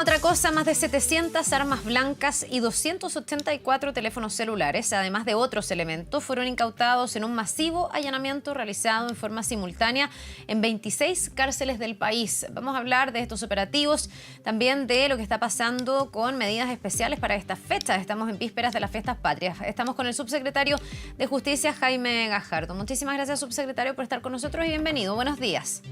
Otra cosa, más de 700 armas blancas y 284 teléfonos celulares, además de otros elementos, fueron incautados en un masivo allanamiento realizado en forma simultánea en 26 cárceles del país. Vamos a hablar de estos operativos, también de lo que está pasando con medidas especiales para estas fechas. Estamos en vísperas de las fiestas patrias. Estamos con el subsecretario de Justicia, Jaime Gajardo. Muchísimas gracias, subsecretario, por estar con nosotros y bienvenido. Buenos días.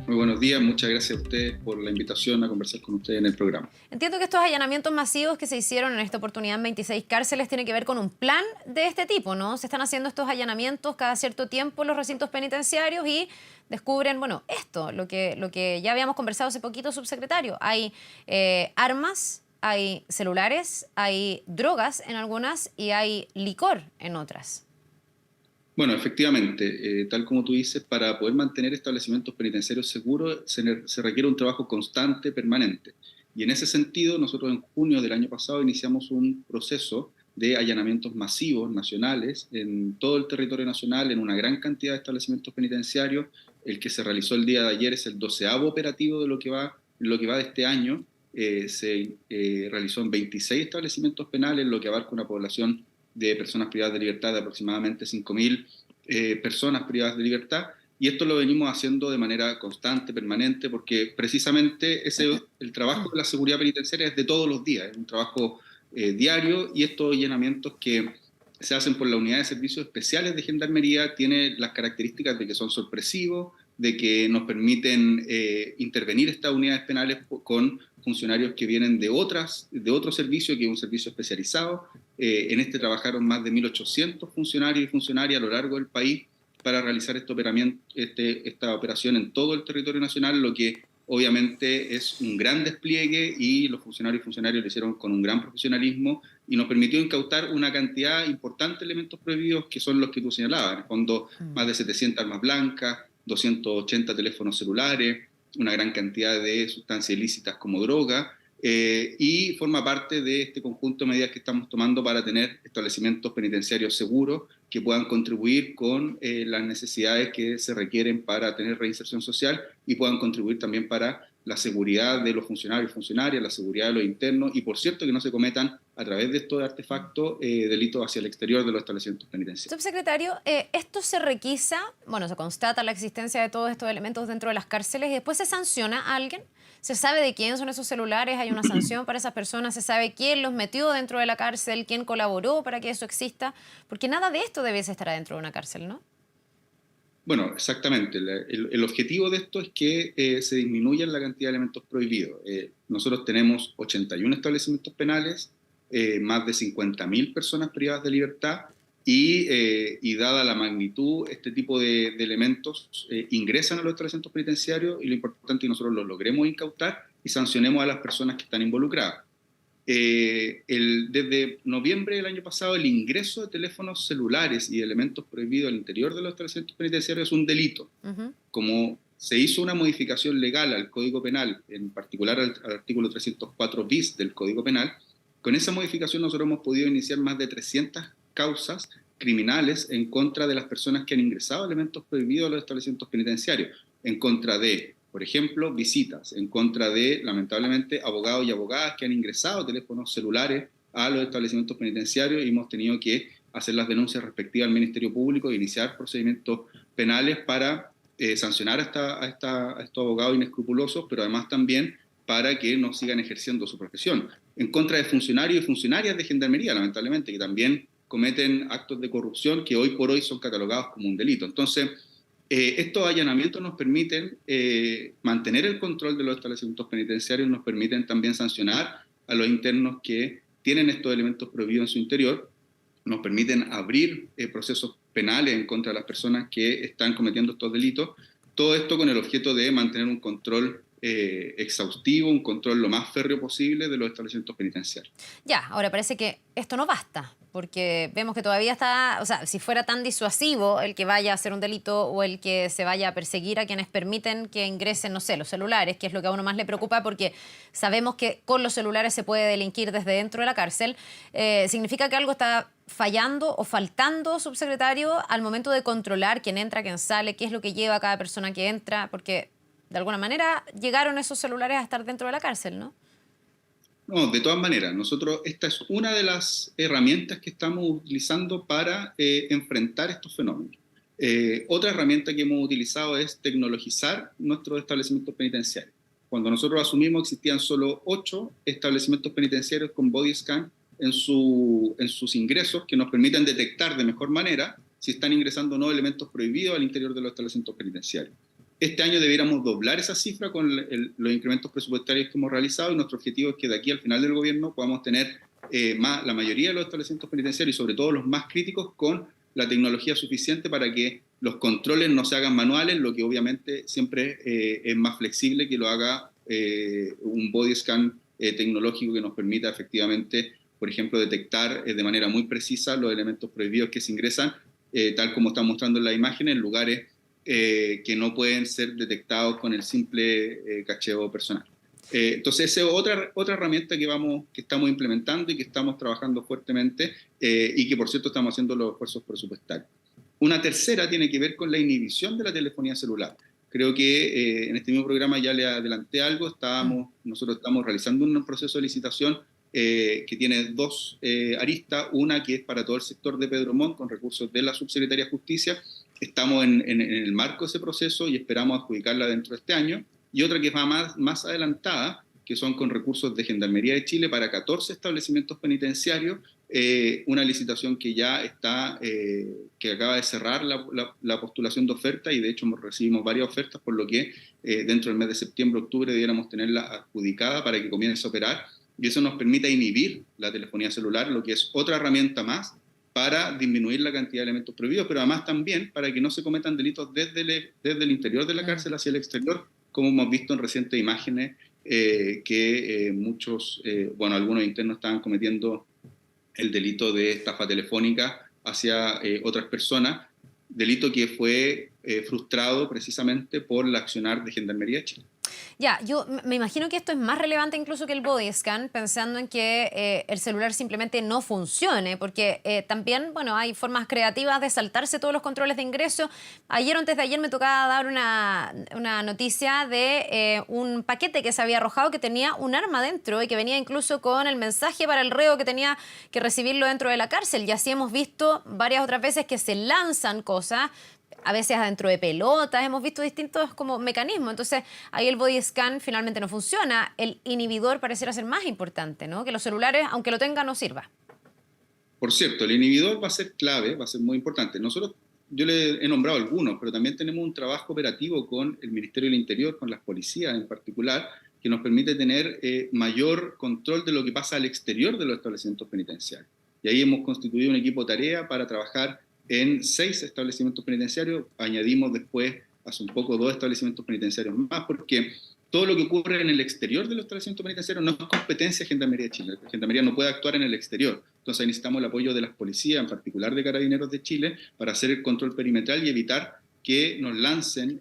Muy buenos días, muchas gracias a ustedes por la invitación a conversar con ustedes en el programa. Entiendo que estos allanamientos masivos que se hicieron en esta oportunidad en 26 cárceles tienen que ver con un plan de este tipo, ¿no? Se están haciendo estos allanamientos cada cierto tiempo en los recintos penitenciarios y descubren, bueno, esto, lo que ya habíamos conversado hace poquito, subsecretario. Hay armas, hay celulares, hay drogas en algunas y hay licor en otras. Bueno, efectivamente, tal como tú dices, para poder mantener establecimientos penitenciarios seguros se requiere un trabajo constante, permanente. Y en ese sentido, nosotros en junio del año pasado iniciamos un proceso de allanamientos masivos nacionales en todo el territorio nacional, en una gran cantidad de establecimientos penitenciarios. El que se realizó el día de ayer es el 12º operativo de lo que va de este año. Se realizó en 26 establecimientos penales, lo que abarca una población de personas privadas de libertad de aproximadamente 5.000 personas privadas de libertad, y esto lo venimos haciendo de manera constante, permanente, porque precisamente el trabajo de la seguridad penitenciaria es de todos los días, es un trabajo diario, y estos allanamientos que se hacen por la Unidad de Servicios Especiales de Gendarmería tienen las características de que son sorpresivos, de que nos permiten intervenir estas unidades penales con funcionarios que vienen de otro servicio, que es un servicio especializado. En este trabajaron más de 1.800 funcionarios y funcionarias a lo largo del país para realizar esta operación en todo el territorio nacional, lo que obviamente es un gran despliegue, y los funcionarios y funcionarias lo hicieron con un gran profesionalismo y nos permitió incautar una cantidad importante de elementos prohibidos, que son los que tú señalabas, en el fondo más de 700 armas blancas, 280 teléfonos celulares, una gran cantidad de sustancias ilícitas como droga, y forma parte de este conjunto de medidas que estamos tomando para tener establecimientos penitenciarios seguros que puedan contribuir con las necesidades que se requieren para tener reinserción social, y puedan contribuir también para la seguridad de los funcionarios y funcionarias, la seguridad de los internos, y por cierto que no se cometan a través de estos artefactos delitos hacia el exterior de los establecimientos penitenciarios. Subsecretario, esto se requisa, bueno, se constata la existencia de todos estos elementos dentro de las cárceles y después se sanciona a alguien. ¿Se sabe de quién son esos celulares? ¿Hay una sanción para esas personas? ¿Se sabe quién los metió dentro de la cárcel? ¿Quién colaboró para que eso exista? Porque nada de esto debiese estar adentro de una cárcel, ¿no? Bueno, exactamente. El objetivo de esto es que se disminuya la cantidad de elementos prohibidos. Nosotros tenemos 81 establecimientos penales, más de 50.000 personas privadas de libertad, y dada la magnitud, este tipo de elementos ingresan a los establecimientos penitenciarios, y lo importante es que nosotros los logremos incautar y sancionemos a las personas que están involucradas. Desde noviembre del año pasado, el ingreso de teléfonos celulares y elementos prohibidos al interior de los establecimientos penitenciarios es un delito. Como se hizo una modificación legal al Código Penal, en particular al artículo 304 bis del Código Penal, con esa modificación nosotros hemos podido iniciar más de 300 causas criminales en contra de las personas que han ingresado elementos prohibidos a los establecimientos penitenciarios, en contra de, por ejemplo, visitas, en contra de, lamentablemente, abogados y abogadas que han ingresado teléfonos celulares a los establecimientos penitenciarios, y hemos tenido que hacer las denuncias respectivas al Ministerio Público e iniciar procedimientos penales para sancionar a estos abogados inescrupulosos, pero además también para que no sigan ejerciendo su profesión. En contra de funcionarios y funcionarias de Gendarmería, lamentablemente, que también cometen actos de corrupción que hoy por hoy son catalogados como un delito. Entonces, estos allanamientos nos permiten mantener el control de los establecimientos penitenciarios, nos permiten también sancionar a los internos que tienen estos elementos prohibidos en su interior, nos permiten abrir procesos penales en contra de las personas que están cometiendo estos delitos, todo esto con el objeto de mantener un control exhaustivo, un control lo más férreo posible de los establecimientos penitenciarios. Ya, ahora parece que esto no basta, porque vemos que todavía está, o sea, si fuera tan disuasivo el que vaya a hacer un delito o el que se vaya a perseguir a quienes permiten que ingresen, no sé, los celulares, que es lo que a uno más le preocupa, porque sabemos que con los celulares se puede delinquir desde dentro de la cárcel, significa que algo está fallando o faltando, subsecretario, al momento de controlar quién entra, quién sale, qué es lo que lleva a cada persona que entra, porque de alguna manera llegaron esos celulares a estar dentro de la cárcel, ¿no? No, de todas maneras, esta es una de las herramientas que estamos utilizando para enfrentar estos fenómenos. Otra herramienta que hemos utilizado es tecnologizar nuestros establecimientos penitenciarios. Cuando nosotros asumimos existían solo 8 establecimientos penitenciarios con body scan en sus ingresos que nos permiten detectar de mejor manera si están ingresando o no elementos prohibidos al interior de los establecimientos penitenciarios. Este año debiéramos doblar esa cifra con los incrementos presupuestarios que hemos realizado y nuestro objetivo es que de aquí al final del gobierno podamos tener la mayoría de los establecimientos penitenciarios y sobre todo los más críticos con la tecnología suficiente para que los controles no se hagan manuales, lo que obviamente siempre es más flexible que lo haga un body scan tecnológico que nos permita efectivamente, por ejemplo, detectar de manera muy precisa los elementos prohibidos que se ingresan, tal como están mostrando en las imágenes, en lugares que no pueden ser detectados con el simple cacheo personal. Entonces, esa es otra herramienta que estamos implementando y que estamos trabajando fuertemente y que, por cierto, estamos haciendo los esfuerzos presupuestarios. Una tercera tiene que ver con la inhibición de la telefonía celular. Creo que en este mismo programa ya le adelanté algo. Nosotros estamos realizando un proceso de licitación que tiene 2 aristas. Una que es para todo el sector de Pedro Montt con recursos de la Subsecretaría de Justicia. Estamos en el marco de ese proceso y esperamos adjudicarla dentro de este año. Y otra que va más adelantada, que son con recursos de Gendarmería de Chile para 14 establecimientos penitenciarios, una licitación que ya está, que acaba de cerrar la postulación de oferta y de hecho recibimos varias ofertas, por lo que dentro del mes de septiembre-octubre debiéramos tenerla adjudicada para que comience a operar y eso nos permita inhibir la telefonía celular, lo que es otra herramienta más para disminuir la cantidad de elementos prohibidos, pero además también para que no se cometan delitos desde el interior de la cárcel hacia el exterior, como hemos visto en recientes imágenes que algunos internos estaban cometiendo el delito de estafa telefónica hacia otras personas, delito que fue frustrado precisamente por el accionar de Gendarmería de Chile. Ya, yo me imagino que esto es más relevante incluso que el body scan, pensando en que el celular simplemente no funcione, porque también, bueno, hay formas creativas de saltarse todos los controles de ingreso. Ayer o antes de ayer me tocaba dar una noticia de un paquete que se había arrojado que tenía un arma dentro y que venía incluso con el mensaje para el reo que tenía que recibirlo dentro de la cárcel. Y así hemos visto varias otras veces que se lanzan cosas, a veces adentro de pelotas, hemos visto distintos como mecanismos. Entonces, ahí el body scan finalmente no funciona. El inhibidor pareciera ser más importante, ¿no? Que los celulares, aunque lo tengan, no sirva. Por cierto, el inhibidor va a ser clave, va a ser muy importante. Yo le he nombrado algunos, pero también tenemos un trabajo operativo con el Ministerio del Interior, con las policías en particular, que nos permite tener mayor control de lo que pasa al exterior de los establecimientos penitenciarios. Y ahí hemos constituido un equipo tarea para trabajar en 6 establecimientos penitenciarios, añadimos después, hace un poco, 2 establecimientos penitenciarios más, porque todo lo que ocurre en el exterior de los establecimientos penitenciarios no es competencia de Gendarmería de Chile. La Gendarmería no puede actuar en el exterior. Entonces necesitamos el apoyo de las policías, en particular de Carabineros de Chile, para hacer el control perimetral y evitar que nos lancen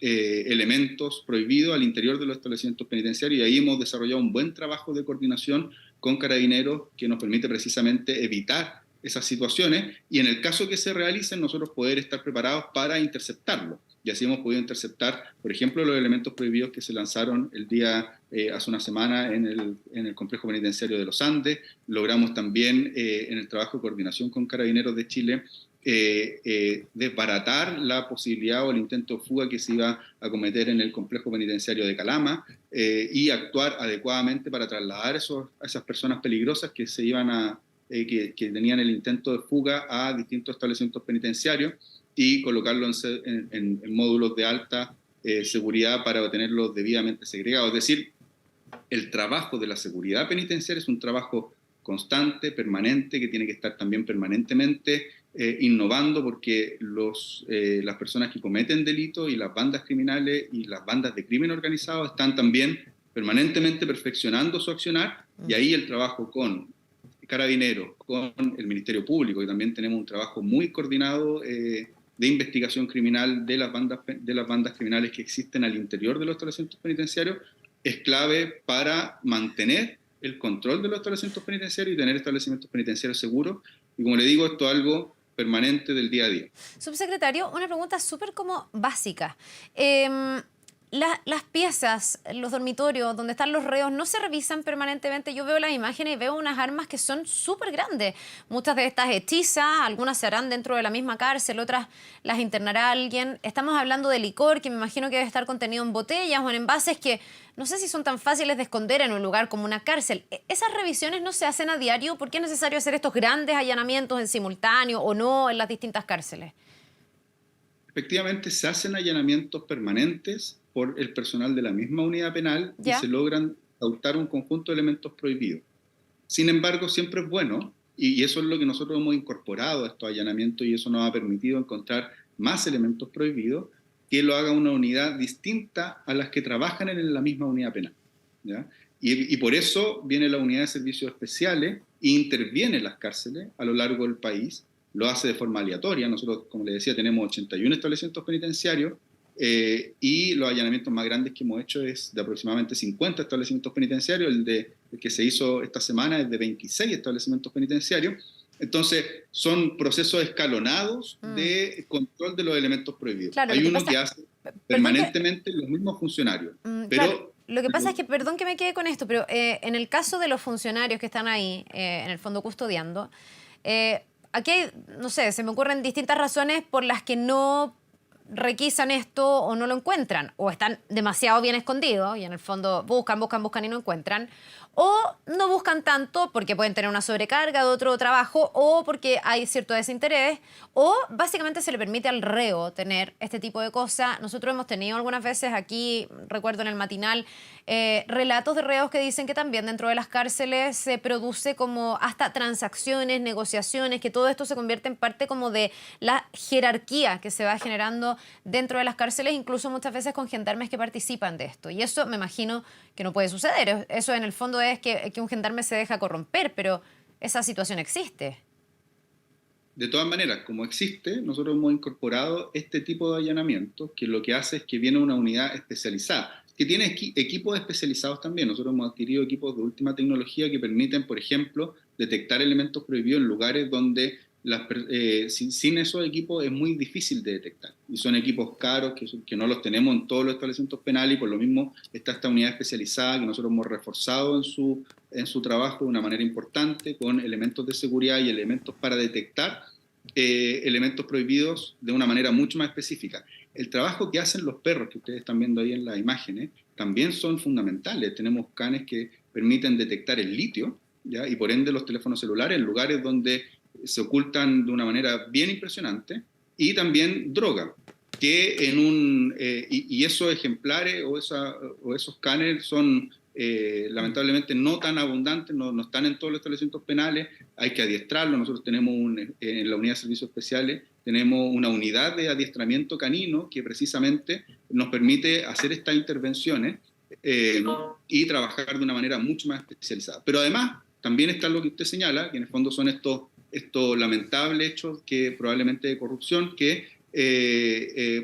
elementos prohibidos al interior de los establecimientos penitenciarios. Y ahí hemos desarrollado un buen trabajo de coordinación con Carabineros que nos permite precisamente evitar esas situaciones y en el caso que se realicen nosotros poder estar preparados para interceptarlo. Y así hemos podido interceptar, por ejemplo, los elementos prohibidos que se lanzaron hace una semana en el complejo penitenciario de los Andes. Logramos también en el trabajo de coordinación con Carabineros de Chile desbaratar la posibilidad o el intento de fuga que se iba a cometer en el complejo penitenciario de Calama y actuar adecuadamente para trasladar a esas personas peligrosas que se iban que tenían el intento de fuga a distintos establecimientos penitenciarios y colocarlo en módulos de alta seguridad para tenerlos debidamente segregados. Es decir, el trabajo de la seguridad penitenciaria es un trabajo constante, permanente, que tiene que estar también permanentemente innovando porque las personas que cometen delitos y las bandas criminales y las bandas de crimen organizado están también permanentemente perfeccionando su accionar y ahí el trabajo con Carabineros, con el Ministerio Público, y también tenemos un trabajo muy coordinado de investigación criminal de las bandas criminales que existen al interior de los establecimientos penitenciarios, es clave para mantener el control de los establecimientos penitenciarios y tener establecimientos penitenciarios seguros. Y como le digo, esto es algo permanente del día a día. Subsecretario, una pregunta súper como básica. Las piezas, los dormitorios donde están los reos no se revisan permanentemente. Yo veo las imágenes y veo unas armas que son súper grandes. Muchas de estas hechizas, algunas se harán dentro de la misma cárcel, otras las internará alguien. Estamos hablando de licor que me imagino que debe estar contenido en botellas o en envases que no sé si son tan fáciles de esconder en un lugar como una cárcel. ¿Esas revisiones no se hacen a diario? ¿Por qué es necesario hacer estos grandes allanamientos en simultáneo o no en las distintas cárceles? Efectivamente, se hacen allanamientos permanentes por el personal de la misma unidad penal y ¿Ya? se logran adoptar un conjunto de elementos prohibidos. Sin embargo, siempre es bueno, y eso es lo que nosotros hemos incorporado a estos allanamientos, y eso nos ha permitido encontrar más elementos prohibidos, que lo haga una unidad distinta a las que trabajan en la misma unidad penal, ¿ya? Y por eso viene la unidad de servicios especiales e interviene en las cárceles a lo largo del país. Lo hace de forma aleatoria. Nosotros, como les decía, tenemos 81 establecimientos penitenciarios, y los allanamientos más grandes que hemos hecho es de aproximadamente 50 establecimientos penitenciarios. El que se hizo esta semana es de 26 establecimientos penitenciarios. Entonces, son procesos escalonados de control de los elementos prohibidos. Claro, lo Hay que uno pasa, que hace perdón que, permanentemente los mismos funcionarios, claro, pero, lo que pasa es pero que, perdón que me quede con esto, pero en el caso de los funcionarios que están ahí, en el fondo custodiando, aquí hay, no sé, se me ocurren distintas razones por las que no requisan esto o no lo encuentran, o están demasiado bien escondidos y en el fondo buscan y no encuentran, o no buscan tanto porque pueden tener una sobrecarga de otro trabajo o porque hay cierto desinterés, o básicamente se le permite al reo tener este tipo de cosas. Nosotros hemos tenido algunas veces aquí, recuerdo en el matinal, relatos de reos que dicen que también dentro de las cárceles se produce como hasta transacciones, negociaciones, que todo esto se convierte en parte como de la jerarquía que se va generando dentro de las cárceles, incluso muchas veces con gendarmes que participan de esto. Y eso me imagino que no puede suceder. Eso en el fondo es que un gendarme se deja corromper, pero esa situación existe. de todas maneras, como existe, nosotros hemos incorporado este tipo de allanamientos, que lo que hace es que viene una unidad especializada, que tiene equipos especializados también. Nosotros hemos adquirido equipos de última tecnología que permiten, por ejemplo, detectar elementos prohibidos en lugares donde sin esos equipos es muy difícil de detectar. Y son equipos caros que no los tenemos en todos los establecimientos penales, y por lo mismo está esta unidad especializada que nosotros hemos reforzado en su trabajo de una manera importante, con elementos de seguridad y elementos para detectar elementos prohibidos de una manera mucho más específica. El trabajo que hacen los perros, que ustedes están viendo ahí en las imágenes, también son fundamentales. Tenemos canes que permiten detectar el litio, ¿ya? Y por ende los teléfonos celulares en lugares donde se ocultan de una manera bien impresionante, y también droga, que y esos ejemplares o esos canes son lamentablemente no tan abundantes, no están en todos los establecimientos penales, hay que adiestrarlos. Nosotros tenemos en la unidad de servicios especiales tenemos una unidad de adiestramiento canino que precisamente nos permite hacer estas intervenciones y trabajar de una manera mucho más especializada. Pero además también está lo que usted señala, que en el fondo son estos lamentables hechos que probablemente de corrupción, que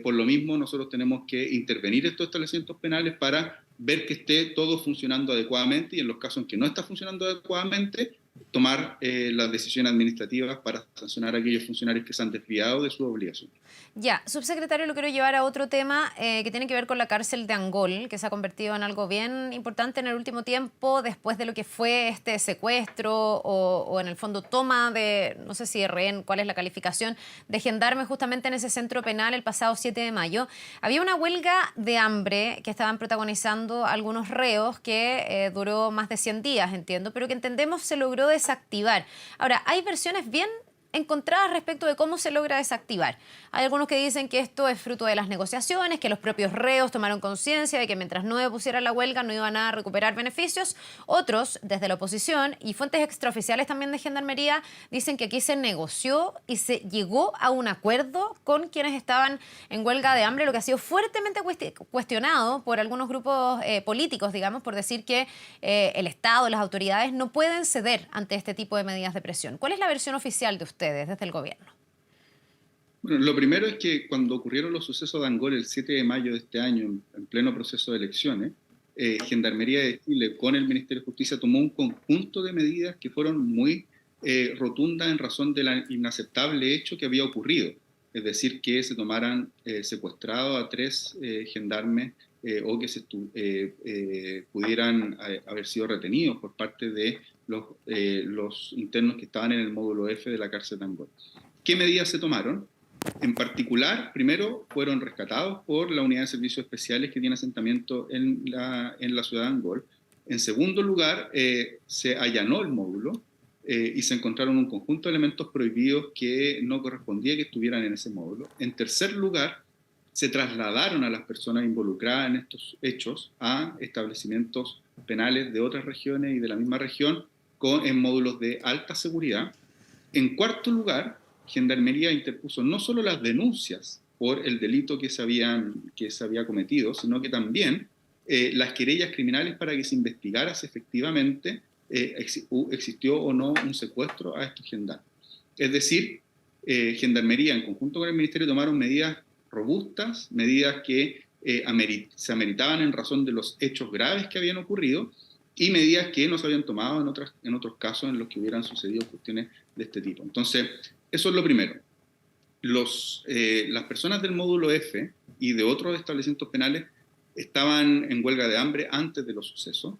por lo mismo nosotros tenemos que intervenir estos establecimientos penales para ver que esté todo funcionando adecuadamente, y en los casos en que no está funcionando adecuadamente, tomar las decisiones administrativas para sancionar a aquellos funcionarios que se han desviado de sus obligaciones. Ya, subsecretario, lo quiero llevar a otro tema que tiene que ver con la cárcel de Angol, que se ha convertido en algo bien importante en el último tiempo, después de lo que fue este secuestro o en el fondo toma de, no sé si de rehén, cuál es la calificación, de gendarmes justamente en ese centro penal el pasado 7 de mayo. Había una huelga de hambre que estaban protagonizando algunos reos que duró más de 100 días, entiendo, pero que entendemos se logró desactivar. Ahora, hay versiones bien encontradas respecto de cómo se logra desactivar. Hay algunos que dicen que esto es fruto de las negociaciones, que los propios reos tomaron conciencia de que mientras no pusiera la huelga no iban a recuperar beneficios. Otros, desde la oposición y fuentes extraoficiales también de Gendarmería, dicen que aquí se negoció y se llegó a un acuerdo con quienes estaban en huelga de hambre, lo que ha sido fuertemente cuestionado por algunos grupos políticos, digamos, por decir que el Estado, las autoridades no pueden ceder ante este tipo de medidas de presión. ¿Cuál es la versión oficial de ustedes desde el gobierno? Bueno, lo primero es que cuando ocurrieron los sucesos de Angol el 7 de mayo de este año, en pleno proceso de elecciones, Gendarmería de Chile con el Ministerio de Justicia tomó un conjunto de medidas que fueron muy rotundas en razón del inaceptable hecho que había ocurrido. Es decir, que se tomaran secuestrados a 3 gendarmes o que pudieran haber sido retenidos por parte de los internos que estaban en el módulo F de la cárcel de Angol. ¿Qué medidas se tomaron? En particular, primero, fueron rescatados por la Unidad de Servicios Especiales que tiene asentamiento en la ciudad de Angol. En segundo lugar, se allanó el módulo y se encontraron un conjunto de elementos prohibidos que no correspondía que estuvieran en ese módulo. En tercer lugar, se trasladaron a las personas involucradas en estos hechos a establecimientos penales de otras regiones y de la misma región en módulos de alta seguridad. En cuarto lugar, Gendarmería interpuso no solo las denuncias por el delito que se había cometido, sino que también las querellas criminales para que se investigara si efectivamente existió o no un secuestro a estos gendarmes. Es decir, Gendarmería en conjunto con el Ministerio tomaron medidas robustas, medidas que se ameritaban en razón de los hechos graves que habían ocurrido y medidas que no se habían tomado en otros casos en los que hubieran sucedido cuestiones de este tipo. Entonces, eso es lo primero. Las personas del módulo F y de otros establecimientos penales estaban en huelga de hambre antes de los sucesos.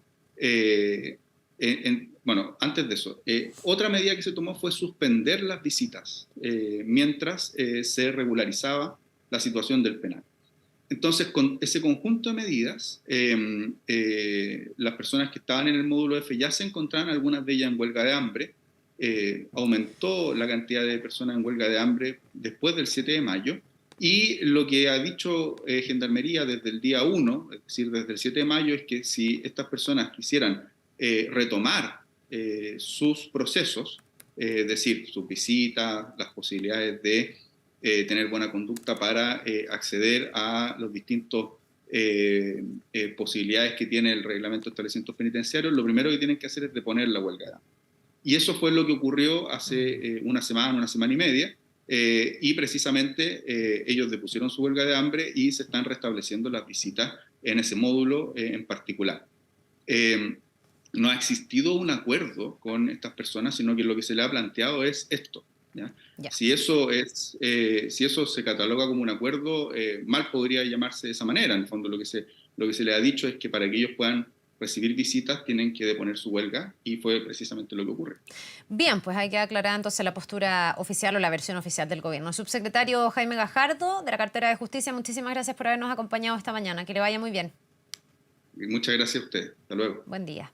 Antes de eso. Otra medida que se tomó fue suspender las visitas mientras se regularizaba la situación del penal. Entonces, con ese conjunto de medidas, las personas que estaban en el módulo F ya se encontraban, algunas de ellas en huelga de hambre. Aumentó la cantidad de personas en huelga de hambre después del 7 de mayo, y lo que ha dicho Gendarmería desde el día 1, es decir, desde el 7 de mayo, es que si estas personas quisieran retomar sus procesos, es decir, sus visitas, las posibilidades de tener buena conducta para acceder a los distintos posibilidades que tiene el reglamento de establecimientos penitenciarios, lo primero que tienen que hacer es deponer la huelga de hambre. Y eso fue lo que ocurrió hace una semana y media, y precisamente ellos depusieron su huelga de hambre y se están restableciendo las visitas en ese módulo en particular. No ha existido un acuerdo con estas personas, sino que lo que se le ha planteado es esto, ¿ya? Ya. Si eso se cataloga como un acuerdo, mal podría llamarse de esa manera. En el fondo lo que se le ha dicho es que para que ellos puedan recibir visitas tienen que deponer su huelga, y fue precisamente lo que ocurre. Bien, pues hay que aclarar entonces la postura oficial o la versión oficial del gobierno. Subsecretario Jaime Gajardo, de la Cartera de Justicia, muchísimas gracias por habernos acompañado esta mañana. Que le vaya muy bien. Muchas gracias a usted. Hasta luego. Buen día.